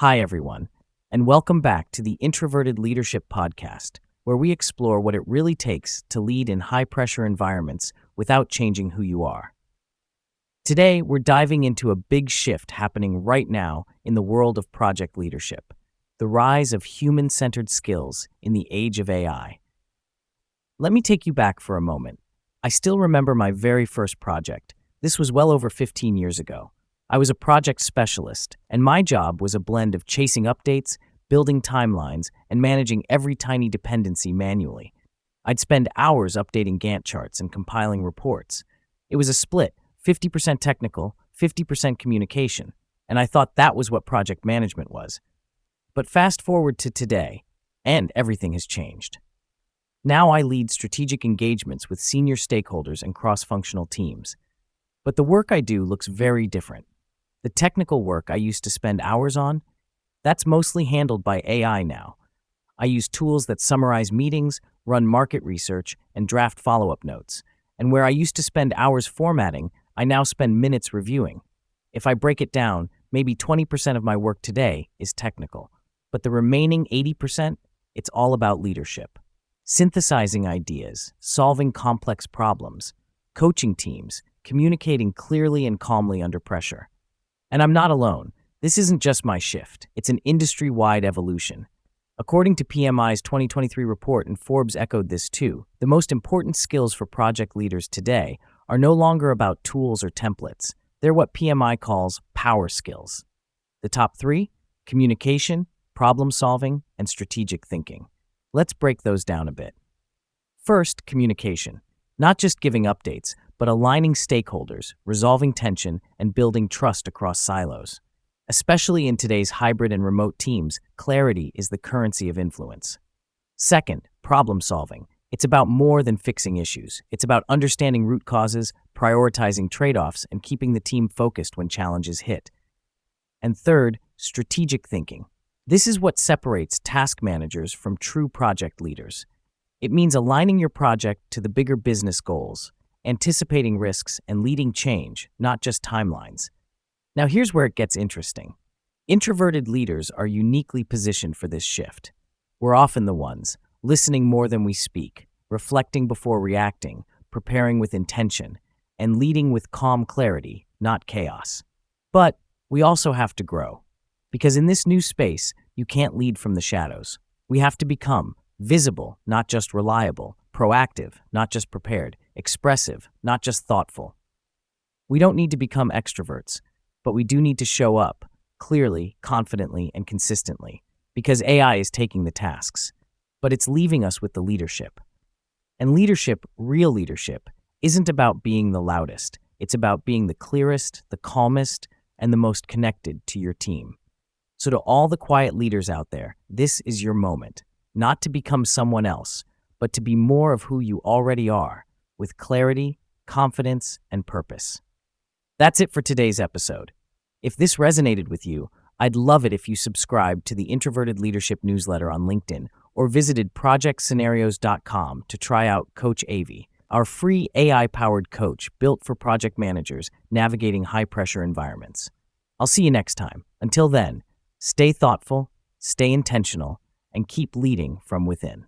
Hi, everyone, and welcome back to the Introverted Leadership Podcast, where we explore what it really takes to lead in high-pressure environments without changing who you are. Today, we're diving into a big shift happening right now in the world of project leadership, the rise of human-centered skills in the age of AI. Let me take you back for a moment. I still remember my very first project. This was well over 15 years ago. I was a project specialist, and my job was a blend of chasing updates, building timelines, and managing every tiny dependency manually. I'd spend hours updating Gantt charts and compiling reports. It was a split, 50% technical, 50% communication, and I thought that was what project management was. But fast forward to today, and everything has changed. Now I lead strategic engagements with senior stakeholders and cross-functional teams. But the work I do looks very different. The technical work I used to spend hours on, that's mostly handled by AI now. I use tools that summarize meetings, run market research, and draft follow-up notes. And where I used to spend hours formatting, I now spend minutes reviewing. If I break it down, maybe 20% of my work today is technical. But the remaining 80%, it's all about leadership. Synthesizing ideas, solving complex problems, coaching teams, communicating clearly and calmly under pressure. And I'm not alone. This isn't just my shift. It's an industry-wide evolution. According to PMI's 2023 report, and Forbes echoed this too, the most important skills for project leaders today are no longer about tools or templates. They're what PMI calls power skills. The top three: communication, problem-solving, and strategic thinking. Let's break those down a bit. First, communication. Not just giving updates, but aligning stakeholders, resolving tension, and building trust across silos. Especially in today's hybrid and remote teams, clarity is the currency of influence. Second, problem solving. It's about more than fixing issues. It's about understanding root causes, prioritizing trade-offs, and keeping the team focused when challenges hit. And third, strategic thinking. This is what separates task managers from true project leaders. It means aligning your project to the bigger business goals, anticipating risks, and leading change, not just timelines. Now here's where it gets interesting. Introverted leaders are uniquely positioned for this shift. We're often the ones listening more than we speak, reflecting before reacting, preparing with intention, and leading with calm clarity, not chaos. But we also have to grow, because in this new space, you can't lead from the shadows. We have to become visible, not just reliable, proactive, not just prepared, expressive, not just thoughtful. We don't need to become extroverts, but we do need to show up clearly, confidently, and consistently, because AI is taking the tasks, but it's leaving us with the leadership. And leadership, real leadership, isn't about being the loudest. It's about being the clearest, the calmest, and the most connected to your team. So to all the quiet leaders out there, this is your moment, not to become someone else, but to be more of who you already are, with clarity, confidence, and purpose. That's it for today's episode. If this resonated with you, I'd love it if you subscribed to the Introverted Leadership newsletter on LinkedIn or visited projectscenarios.com to try out Coach Avi, our free AI-powered coach built for project managers navigating high-pressure environments. I'll see you next time. Until then, stay thoughtful, stay intentional, and keep leading from within.